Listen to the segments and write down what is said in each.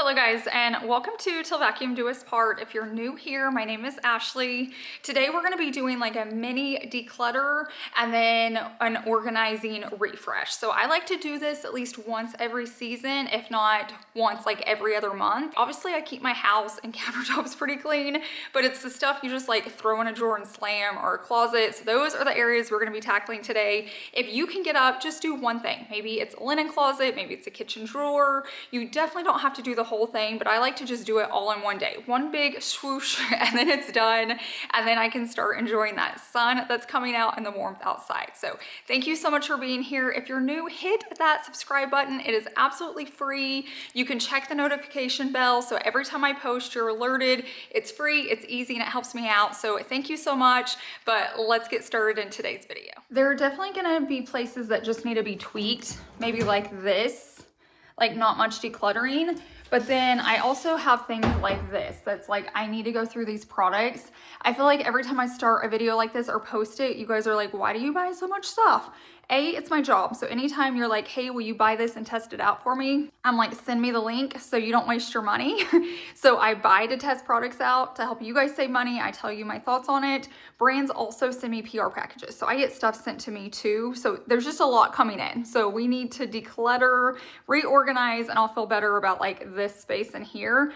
Hello guys, and welcome to Till Vacuum Do Us Part. If you're new here, my name is Ashley. Today we're going to be doing like a mini declutter and then an organizing refresh. So I like to do this at least once every season, if not once like every other month. Obviously I keep my house and countertops pretty clean, but it's the stuff you just like throw in a drawer and slam, or a closet. So those are the areas we're going to be tackling today. If you can get up, just do one thing. Maybe it's a linen closet, maybe it's a kitchen drawer. You definitely don't have to do the whole thing, but I like to just do it all in one day. One big swoosh and then it's done. And then I can start enjoying that sun that's coming out and the warmth outside. So thank you so much for being here. If you're new, hit that subscribe button. It is absolutely free. You can check the notification bell. So every time I post, you're alerted. It's free, it's easy, and it helps me out. So thank you so much, but let's get started in today's video. There are definitely gonna be places that just need to be tweaked. Maybe like this, like not much decluttering. But then I also have things like this that's like, I need to go through these products. I feel like every time I start a video like this or post it, you guys are like, why do you buy so much stuff? It's my job. So anytime you're like, hey, will you buy this and test it out for me? I'm like, send me the link so you don't waste your money. So I buy to test products out to help you guys save money. I tell you my thoughts on it. Brands also send me PR packages. So I get stuff sent to me too. So there's just a lot coming in. So we need to declutter, reorganize, and I'll feel better about like this space in here.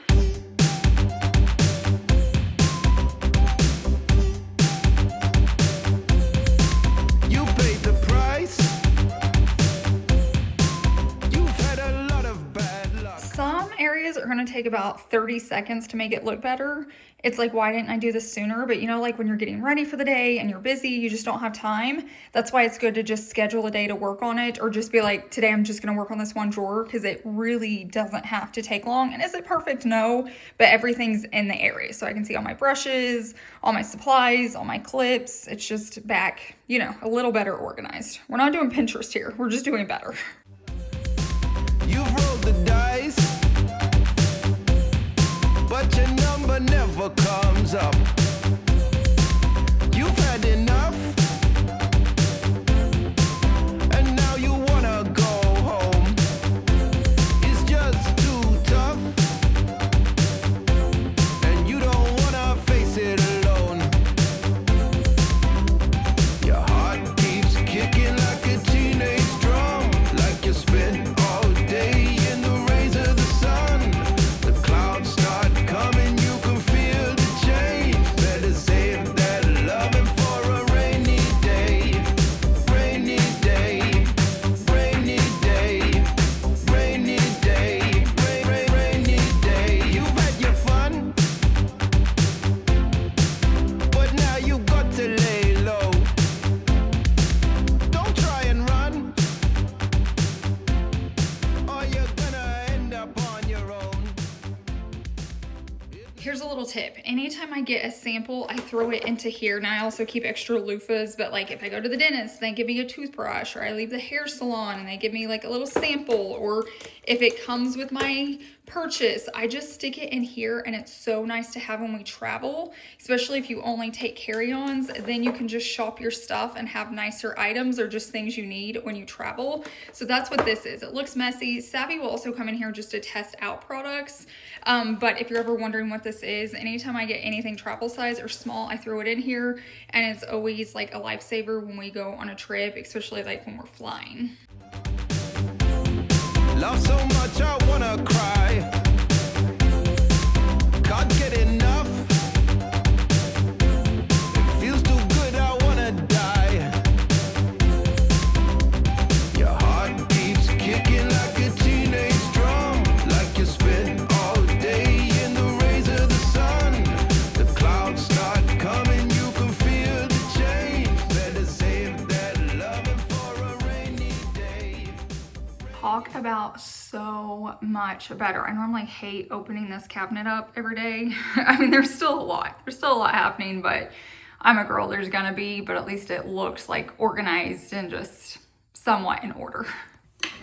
Areas are going to take about 30 seconds to make it look better. It's like, why didn't I do this sooner? But you know, like when you're getting ready for the day and you're busy, you just don't have time. That's why it's good to just schedule a day to work on it, or just be like, today I'm just going to work on this one drawer, because it really doesn't have to take long. And is it perfect? No, but everything's in the area. So I can see all my brushes, all my supplies, all my clips. It's just back, you know, a little better organized. We're not doing Pinterest here. We're just doing better. You've rolled the dice, but your number never comes up. You've had enough, and now you wanna go home. It's just too tough, and you don't wanna face it alone. Your heart keeps kicking like a teenage drum, like you spent all day in the rays of the sun. The clouds start coming, you can feel the change. Better save that loving for a rainy day. Rainy day, rainy day, rainy day, rainy day. You've had your fun, but now you got to lay low. Don't try and run, or you're gonna end up on your own. Here's a little tip. Anytime I get a sample, I throw it into here. Now I also keep extra loofahs, but like if I go to the dentist, they give me a toothbrush, or I leave the hair salon and they give me like a little sample, or if it comes with my purchase, I just stick it in here. And it's so nice to have when we travel, especially if you only take carry-ons. Then you can just shop your stuff and have nicer items or just things you need when you travel. So that's what this is. It looks messy. Savvy will also come in here just to test out products. But if you're ever wondering what this is, anytime I get anything travel size or small, I throw it in here, and it's always like a lifesaver when we go on a trip, especially like when we're flying. Love so much I wanna cry. Can't get enough. It feels too good, I wanna die. Your heart keeps kicking like a teenage drum, like you spent all day in the rays of the sun. The clouds start coming, you can feel the change. Better save that loving for a rainy day. Talk about so much better. I normally hate opening this cabinet up every day. I mean, there's still a lot happening, but I'm a girl, there's gonna be, but at least it looks like organized and just somewhat in order.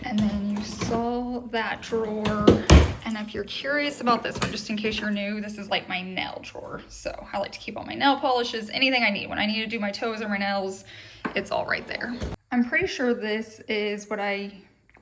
And then you saw that drawer. And if you're curious about this one, just in case you're new, this is like my nail drawer. So I like to keep all my nail polishes, anything I need. When I need to do my toes or my nails, it's all right there. I'm pretty sure this is what I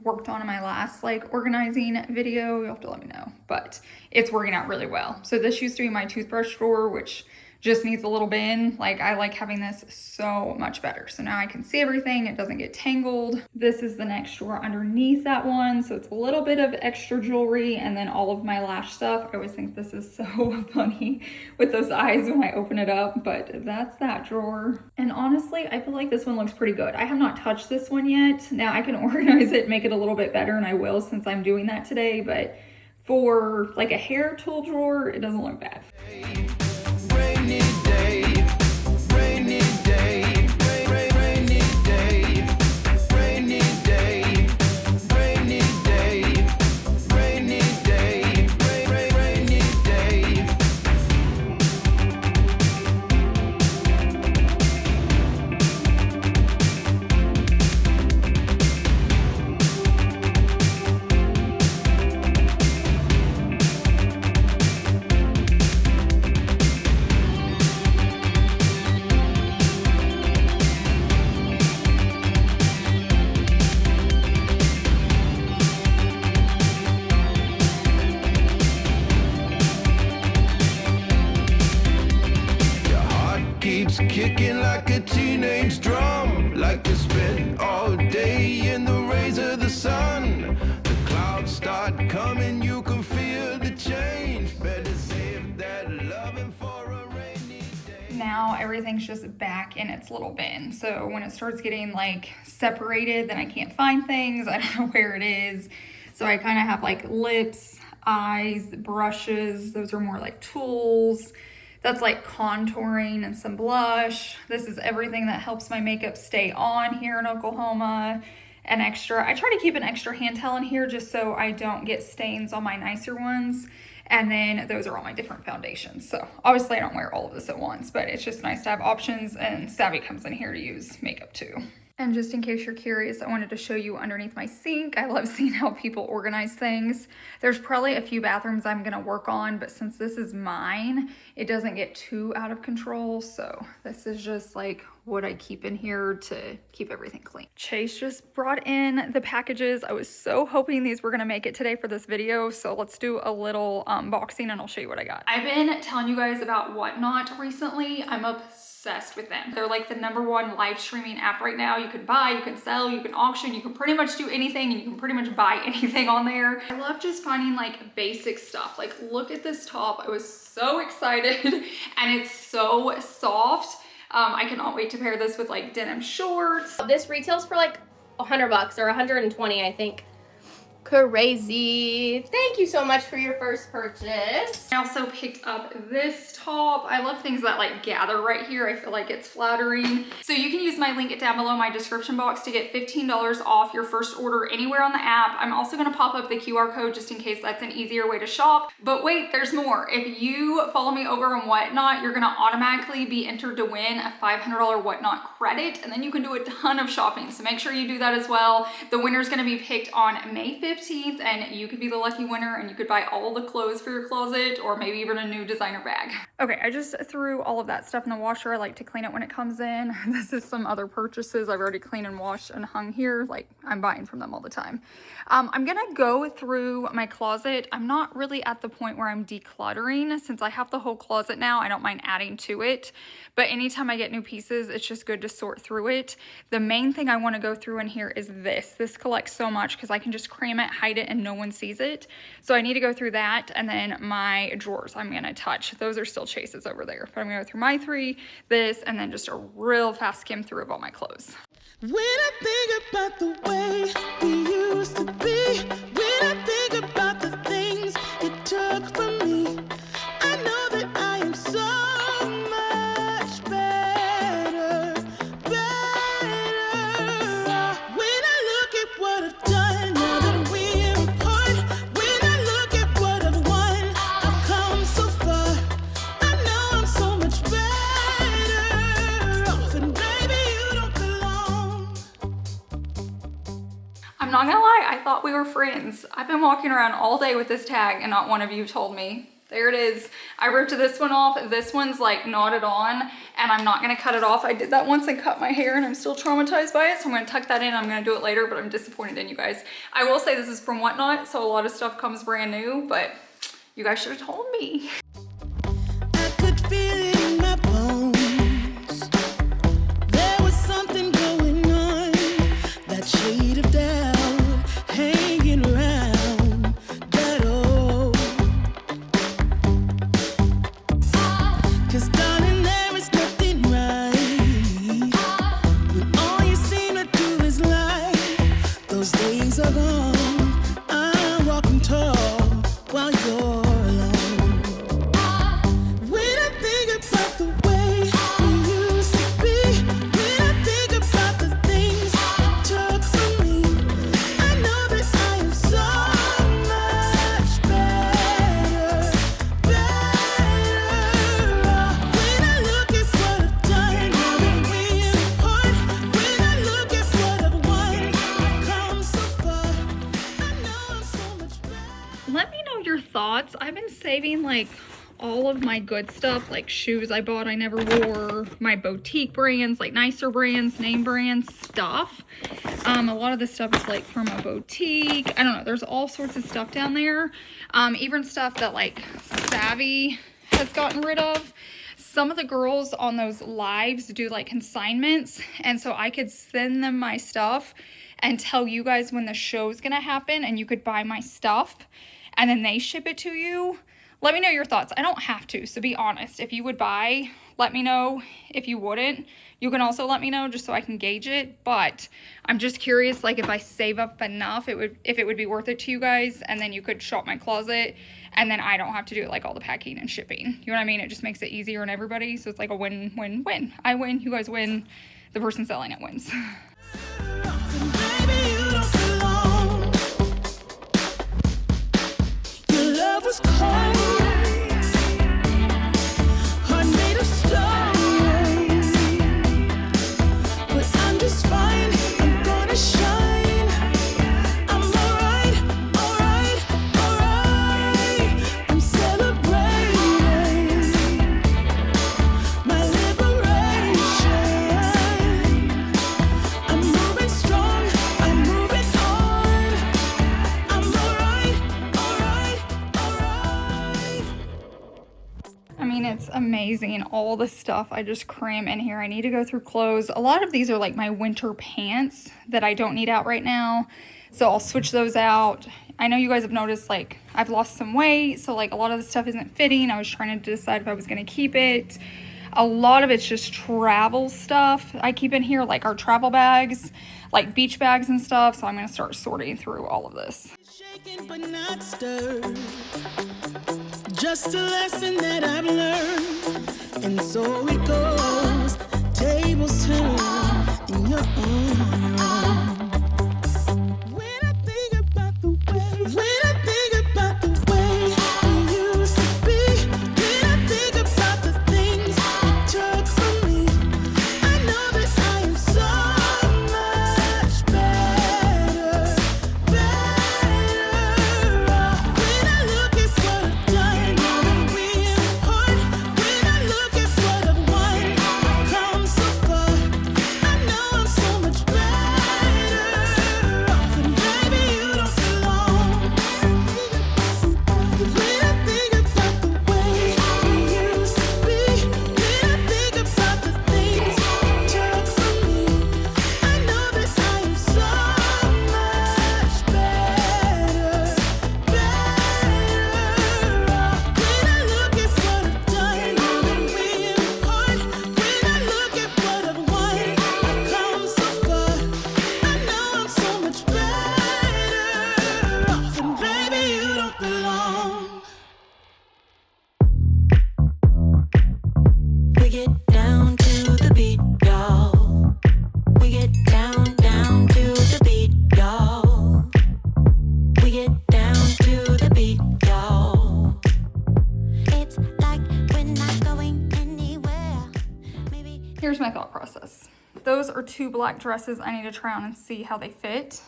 worked on in my last like organizing video. You'll have to let me know, but it's working out really well. So this used to be my toothbrush drawer, which just needs a little bin. Like I like having this so much better. So now I can see everything. It doesn't get tangled. This is the next drawer underneath that one. So it's a little bit of extra jewelry and then all of my lash stuff. I always think this is so funny with those eyes when I open it up, but that's that drawer. And honestly, I feel like this one looks pretty good. I have not touched this one yet. Now I can organize it, make it a little bit better, and I will since I'm doing that today, but for like a hair tool drawer, it doesn't look bad. Rainy day, rainy day, rainy day, rainy day, rainy day, rainy day, rainy day. Keeps kicking like a teenage drum, like you spent all day in the rays of the sun. The clouds start coming, you can feel the change. Better save that loving for a rainy day. Now everything's just back in its little bin. So when it starts getting like separated, then I can't find things. I don't know where it is. So I kind of have like lips, eyes, brushes. Those are more like tools. That's like contouring and some blush. This is everything that helps my makeup stay on here in Oklahoma. An extra, I try to keep an extra hand towel in here just so I don't get stains on my nicer ones. And then those are all my different foundations. So obviously I don't wear all of this at once, but it's just nice to have options, and Savvy comes in here to use makeup too. And just in case you're curious, I wanted to show you underneath my sink. I love seeing how people organize things. There's probably a few bathrooms I'm gonna work on, but since this is mine, it doesn't get too out of control. So this is just like what I keep in here to keep everything clean. Chase just brought in the packages. I was so hoping these were gonna make it today for this video. So let's do a little unboxing and I'll show you what I got. I've been telling you guys about Whatnot recently. I'm obsessed with them. They're like the #1 live streaming app right now. You can buy, you can sell, you can auction, you can pretty much do anything, and you can pretty much buy anything on there. I love just finding like basic stuff. Like look at this top. I was so excited and it's so soft. I cannot wait to pair this with like denim shorts. This retails for like $100 or 120, I think. Crazy. Thank you so much for your first purchase. I also picked up this top. I love things that like gather right here. I feel like it's flattering. So you can use my link down below in my description box to get $15 off your first order anywhere on the app. I'm also gonna pop up the QR code just in case that's an easier way to shop. But wait, there's more. If you follow me over on Whatnot, you're gonna automatically be entered to win a $500 Whatnot credit, and then you can do a ton of shopping. So make sure you do that as well. The winner's gonna be picked on May 15th, and you could be the lucky winner and you could buy all the clothes for your closet or maybe even a new designer bag. Okay, I just threw all of that stuff in the washer. I like to clean it when it comes in. This is some other purchases I've already cleaned and washed and hung here. Like I'm buying from them all the time. I'm gonna go through my closet. I'm not really at the point where I'm decluttering. Since I have the whole closet now, I don't mind adding to it. But anytime I get new pieces, it's just good to sort through it. The main thing I want to go through in here is this. This collects so much because I can just cram it, hide it, and no one sees it. So I need to go through that, and then my drawers I'm gonna touch. Those are still Chase's over there. But I'm gonna go through my 3, this, and then just a real fast skim through of all my clothes. When I think about the way we used to be, when I think about the things you took from me, I know that I am so much better, better. When I look at what I've done, now that we're apart, when I look at what I've won, I've come so far. I know I'm so much better off, and baby, you don't belong. I'm not gonna lie, I thought we were friends. I've been walking around all day with this tag and not one of you told me There it is. I ripped this one off. This one's like knotted on and I'm not gonna cut it off. I did that once and cut my hair and I'm still traumatized by it. So I'm gonna tuck that in. I'm gonna do it later, but I'm disappointed in you guys. I will say this is from Whatnot, so a lot of stuff comes brand new, but you guys should have told me. I could feel it in my bones. There was something going on. That shade of doubt hanging around that old. 'Cause darling, there is nothing right when all you seem to do is lie. Those days are gone. I'm walking tall while you're alone. When I think about the way we used to be, when I think about the things you took from me, I know that I am so much better, better off. When I look at what I've done, now that we're apart, when I look at what I've won, I've come so far. I know I'm so much better. Let me know your thoughts. I've been saving like all of my good stuff, like shoes I bought I never wore, my boutique brands, like nicer brands, name brands stuff. A lot of this stuff is like from a boutique. I don't know, there's all sorts of stuff down there. Even stuff that like Savvy has gotten rid of. Some of the girls on those lives do like consignments, and so I could send them my stuff and tell you guys when the show's gonna happen, and you could buy my stuff and then they ship it to you. Let me know your thoughts. I don't have to, so be honest. If you would buy, let me know. If you wouldn't, you can also let me know just so I can gauge it. But I'm just curious, like if I save up enough, if it would be worth it to you guys, and then you could shop my closet, and then I don't have to do like all the packing and shipping. You know what I mean? It just makes it easier on everybody. So it's like a win-win-win. I win, you guys win, the person selling it wins. Baby, you don't belong. Your love was cold, heart made of stone. But I'm just fine, I'm gonna shine. I'm alright, alright, alright. I'm celebrating my liberation. I'm moving strong, I'm moving on. I'm alright, alright, alright. I mean, it's amazing, all the stuff I just cram in here. I need to go through clothes. A lot of these are like my winter pants that I don't need out right now, so I'll switch those out. I know you guys have noticed like I've lost some weight, so like a lot of the stuff isn't fitting. I was trying to decide if I was going to keep it. A lot of it's just travel stuff I keep in here, like our travel bags, like beach bags and stuff, so I'm going to start sorting through all of this. Shaken but not stirred. Just a lesson that I've learned. And so it goes. Tables turn and you're on your own. When I think about the way, when I think about the way we used to be, when I think about the things you took from me, I know that I am so much better, better off. When I look at what I've done, now that we're apart, when I look at what I've won, I've come so far. I know I'm so much better off, and baby, you don't belong. When I think about the way we used to be, when I think about the things you took from me, I know that I am so much better, better off. When I look at what I've done, now that we're apart, when I look at what I've won, I've come so far. I know I'm so much better off, and baby, you don't belong. We get down to the beat, y'all. We get down, down to the beat, y'all. We get down to the beat, y'all. It's like we're not going anywhere. Maybe. Here's my thought process. Those are two black dresses I need to try on and see how they fit.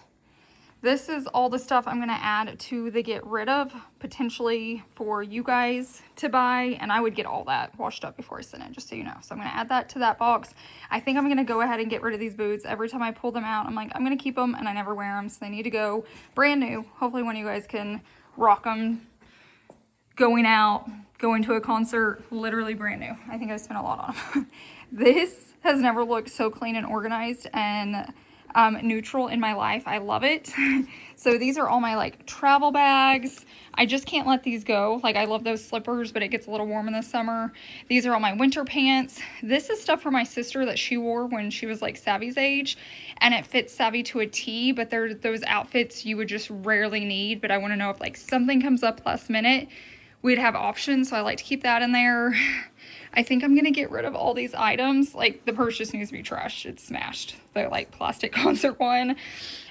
This is all the stuff I'm gonna add to the get rid of, potentially for you guys to buy, and I would get all that washed up before I send it, just so you know. So I'm gonna add that to that box. I think I'm gonna go ahead and get rid of these boots. Every time I pull them out, I'm like, I'm gonna keep them, and I never wear them, so they need to go brand new. Hopefully one of you guys can rock them going out, going to a concert, literally brand new. I think I spent a lot on them. This has never looked so clean and organized and neutral in my life. I love it. So these are all my like travel bags. I just can't let these go. Like, I love those slippers, but it gets a little warm in the summer. These are all my winter pants. This is stuff for my sister that she wore when she was like Savvy's age, and it fits Savvy to a T, but they're those outfits you would just rarely need. But I want to know if like something comes up last minute, we'd have options, so I like to keep that in there. I think I'm gonna get rid of all these items. Like, the purse just needs to be trashed. It's smashed. The like plastic concert one.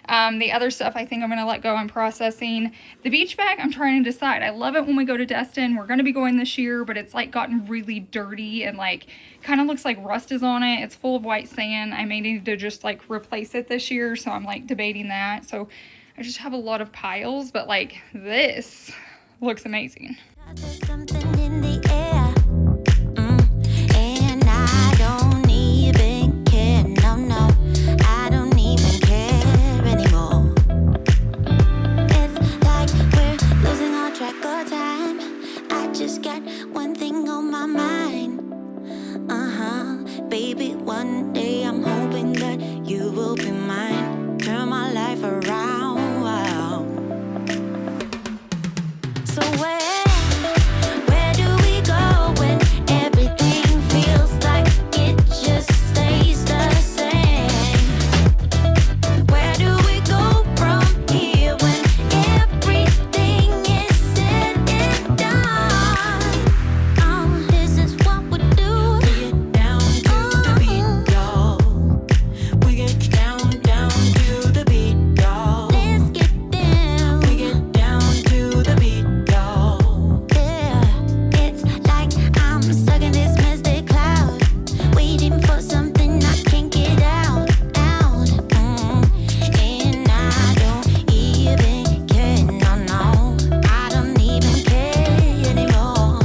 The other stuff I think I'm gonna let go. I'm processing. The beach bag, I'm trying to decide. I love it when we go to Destin. We're gonna be going this year, but it's like gotten really dirty and like kind of looks like rust is on it. It's full of white sand. I may need to just like replace it this year, so I'm like debating that. So I just have a lot of piles, but like this looks amazing. There's something in the air, and I don't even care. No, no, I don't even care anymore. It's like we're losing all track of time. I just got one thing on my mind. Baby, one day I'm hoping that you will be mine. Turn my life around. Wow. So where do we go when everything feels like it just stays the same? Where do we go from here when everything is said and done? This is what we do. We get down to the beat, y'all. We get down to the beat, y'all. Let's get down. We get down to the beat, y'all. Yeah, it's like I'm stuck in this misty cloud, waiting for something I can't get out. And I don't even care, no, I don't even care anymore.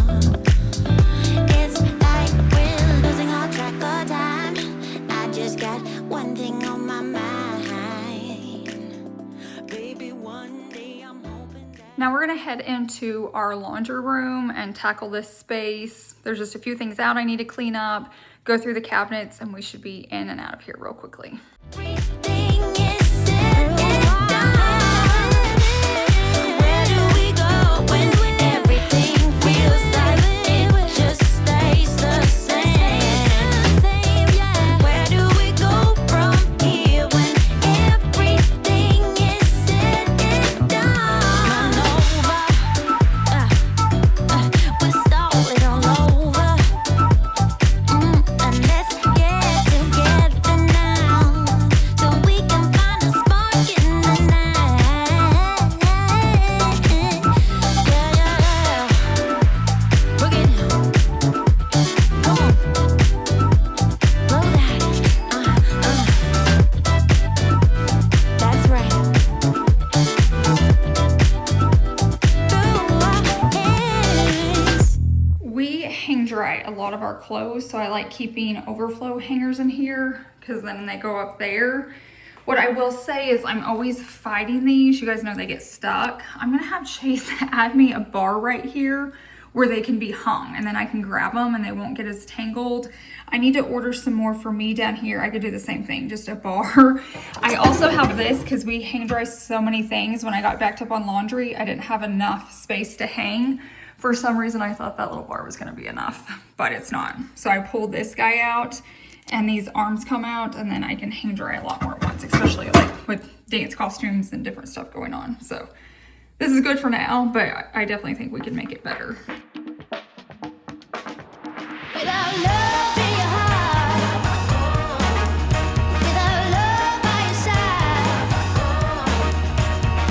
It's like we're losing all track of time. I just got one thing on my mind. Baby, one day I'm hoping that. Now we're gonna head into our laundry room and tackle this space. There's just a few things out I need to clean up, go through the cabinets, and we should be in and out of here real quickly. Everything is said and done. Where do we go when everything feels like it just stays the same? Where do we go from here when everything is said and done? We're stalling all over. And let's get together now, so we can find a spark in the night. Yeah. Bring it down. Come on. Blow that. That's right. Through our hands. We hang dry a lot of our clothes, so I like keeping overflow hangers in here because then they go up there. What I will say is I'm always fighting these. You guys know they get stuck. I'm gonna have Chase add me a bar right here where they can be hung, and then I can grab them and they won't get as tangled. I need to order some more for me down here. I could do the same thing, just a bar. I also have this because we hang dry so many things. When I got backed up on laundry, I didn't have enough space to hang. For some reason, I thought that little bar was gonna be enough, but it's not. So I pulled this guy out and these arms come out, and then I can hang dry a lot more at once, especially like with dance costumes and different stuff going on. So this is good for now, but I definitely think we can make it better. Without love in your heart, without love by your side,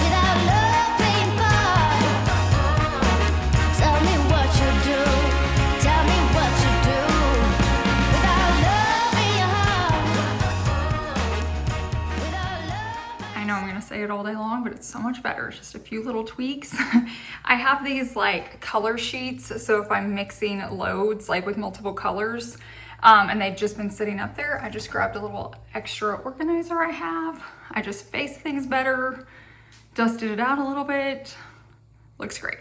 without love playing part, tell me what you do, tell me what you do. Without love in your heart, without love. I know I'm gonna say it all day long, but it's so much better. It's just a few little tweaks. I have these like color sheets, so if I'm mixing loads like with multiple colors, and they've just been sitting up there, I just grabbed a little extra organizer I have. I just faced things better, dusted it out a little bit. Looks great.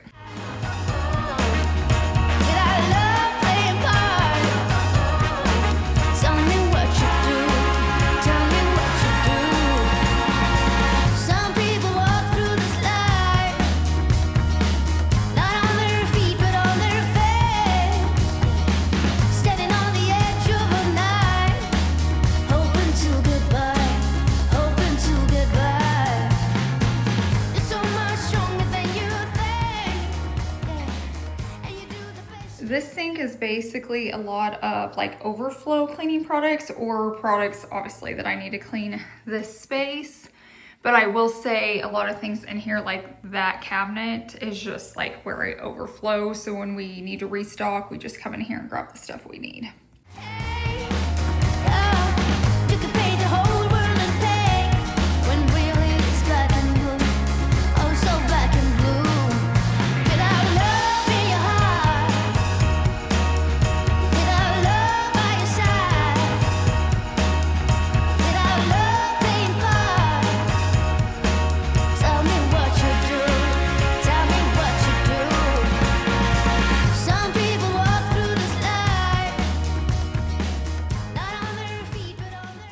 This sink is basically a lot of like overflow cleaning products or products obviously that I need to clean this space. But I will say a lot of things in here, like that cabinet is just like where I overflow. So when we need to restock, we just come in here and grab the stuff we need.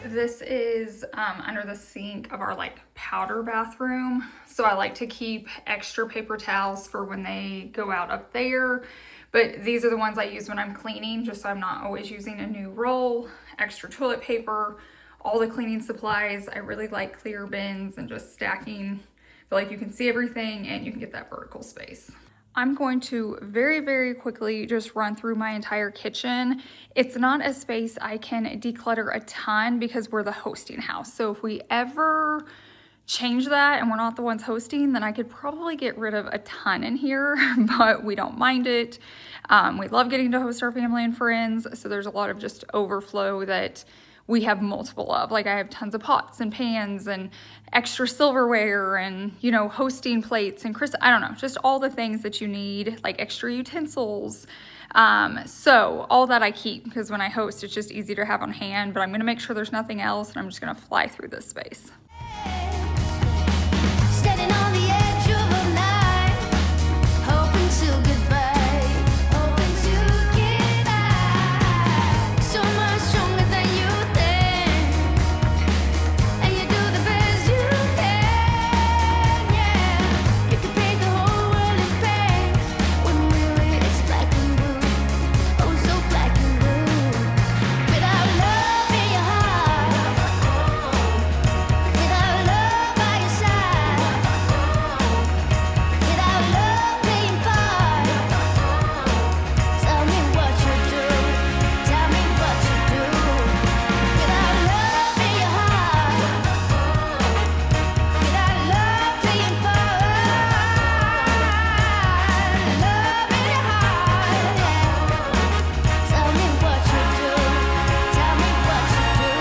This is under the sink of our like powder bathroom. So I like to keep extra paper towels for when they go out up there. But these are the ones I use when I'm cleaning, just so I'm not always using a new roll, extra toilet paper, all the cleaning supplies. I really like clear bins and just stacking. I feel like you can see everything and you can get that vertical space. I'm going to very, very quickly just run through my entire kitchen. It's not a space I can declutter a ton because we're the hosting house. So if we ever change that and we're not the ones hosting, then I could probably get rid of a ton in here, but we don't mind it. We love getting to host our family and friends. So there's a lot of just overflow that we have multiple of. Like I have tons of pots and pans and extra silverware and, you know, hosting plates and I don't know, just all the things that you need, like extra utensils. So all that I keep because when I host, it's just easy to have on hand, but I'm gonna make sure there's nothing else and I'm just gonna fly through this space. Standing on the edge of a night, hoping to get by, hoping to get by. So much stronger than you think, and you do the best you can, yeah. You can paint the whole world in paint, when really it's black and blue, oh so black and blue. Without love in your heart, without love by your side, without love playing part. Tell me what you do, tell me what you do. Without love in your heart, without love playing part. Love in your heart, yeah. Tell me what you do, tell me what you do.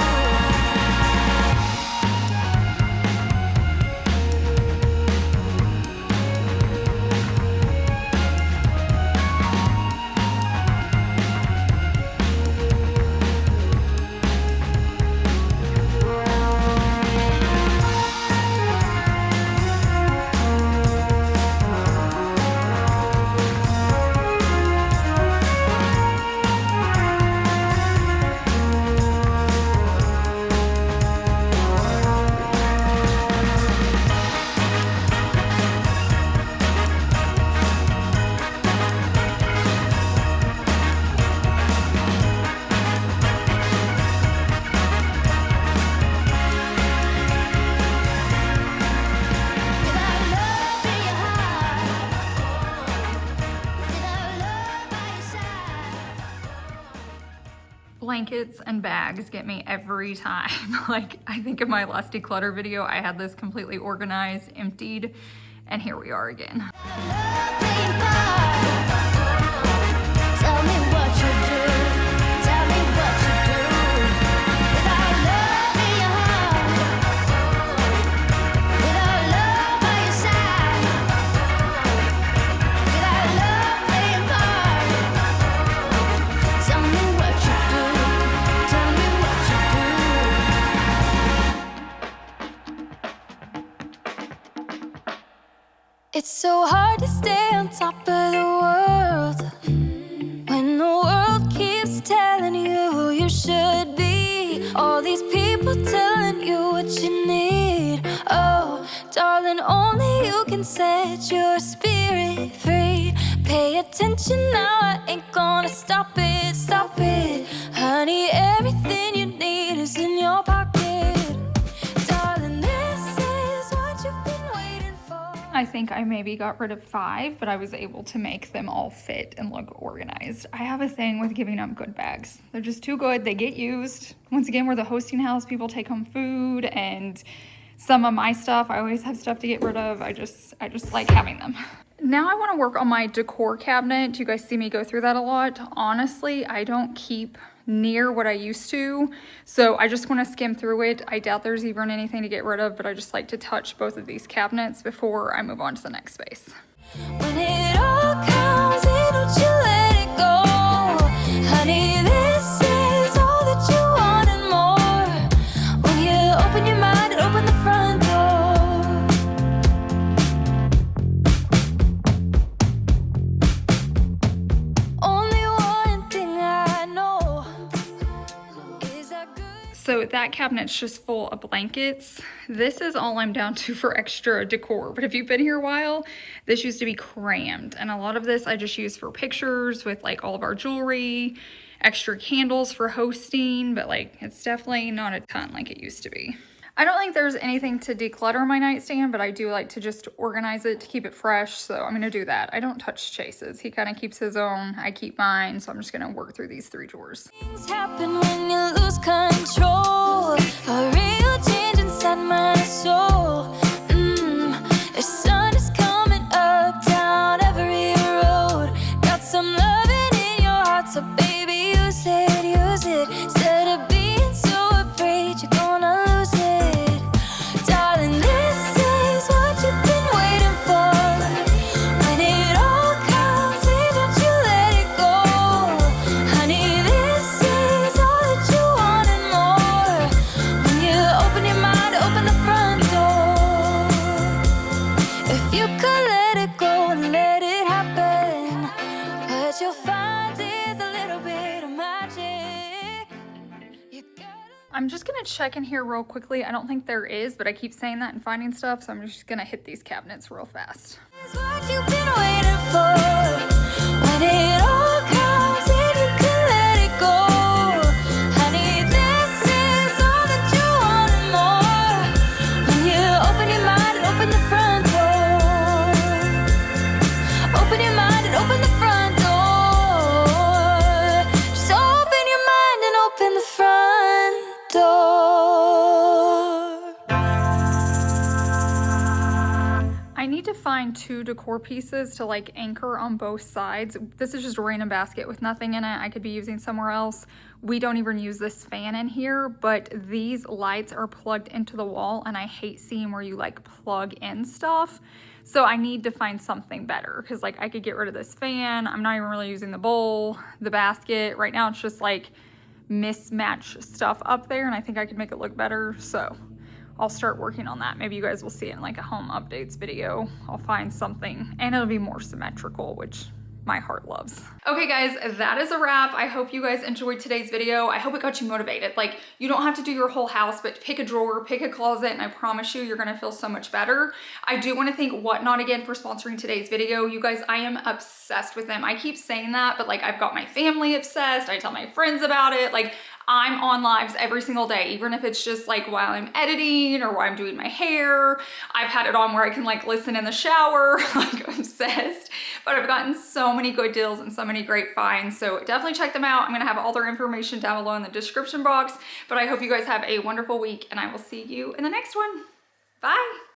Without love in your heart, without love by your side. Blankets and bags get me every time. Like I think in my last declutter video, I had this completely organized, emptied, and here we are again. Love playing part. Tell me what you do, tell me what you do. Without love in your heart, without can set your spirit free. Pay attention now, I ain't gonna stop it, stop it. Honey, everything you need is in your pocket. Darling, this is what you've been waiting for. I think I maybe got rid of 5, but I was able to make them all fit and look organized. I have a thing with giving up good bags. They're just too good. They get used. Once again, we're the hosting house. People take home food and some of my stuff. I always have stuff to get rid of. I just like having them. Now I want to work on my decor cabinet. You guys see me go through that a lot. Honestly, I don't keep near what I used to, so I just want to skim through it. I doubt there's even anything to get rid of, but I just like to touch both of these cabinets before I move on to the next space. When it all comes in, don't you let it go. Honey, this is all that you want and more. When you open your mind and open the front door. Only one thing I know is that good. So that cabinet's just full of blankets. This is all I'm down to for extra decor. But if you've been here a while, this used to be crammed. And a lot of this I just use for pictures with like all of our jewelry, extra candles for hosting, but like it's definitely not a ton like it used to be. I don't think there's anything to declutter my nightstand, but I do like to just organize it to keep it fresh. So I'm gonna do that. I don't touch Chase's. He kind of keeps his own, I keep mine. So I'm just gonna work through these 3 drawers. Things happen when you lose control. A real change inside my soul. The sun is coming up down every road. Got some loving in your heart, so baby, use it, use it. Instead of being so afraid you're gonna lose it. Darling, this is what you've been waiting for. When it all comes in, don't you let it go. Honey, this is all that you want and more. When you open your mind, open the front door. If you could let it go and let it happen, what you'll find is a little bit of magic. You gotta I'm just gonna check in here real quickly. I don't think there is, but I keep saying that and finding stuff. So I'm just gonna hit these cabinets real fast. is what you've been waiting for. When it all comes in, you can let it go. Honey, this is all that you want and more. When you open your mind and open the front door. Open your mind and open the front door. Just open your mind and open the front door. I need to find 2 decor pieces to like anchor on both sides. This is just a random basket with nothing in it. I could be using somewhere else. We don't even use this fan in here, but these lights are plugged into the wall and I hate seeing where you like plug in stuff. So I need to find something better because like I could get rid of this fan. I'm not even really using the bowl, the basket. Right now it's just like mismatched stuff up there and I think I could make it look better. So I'll start working on that. Maybe you guys will see it in like a home updates video. I'll find something and it'll be more symmetrical, which my heart loves. Okay guys, that is a wrap. I hope you guys enjoyed today's video. I hope it got you motivated. Like you don't have to do your whole house, but pick a drawer, pick a closet, and I promise you, you're gonna feel so much better. I do wanna thank Whatnot again for sponsoring today's video. You guys, I am obsessed with them. I keep saying that, but like I've got my family obsessed. I tell my friends about it. Like I'm on lives every single day, even if it's just like while I'm editing or while I'm doing my hair. I've had it on where I can like listen in the shower, like obsessed. But I've gotten so many good deals and so many great finds. So definitely check them out. I'm gonna have all their information down below in the description box. But I hope you guys have a wonderful week and I will see you in the next one. Bye.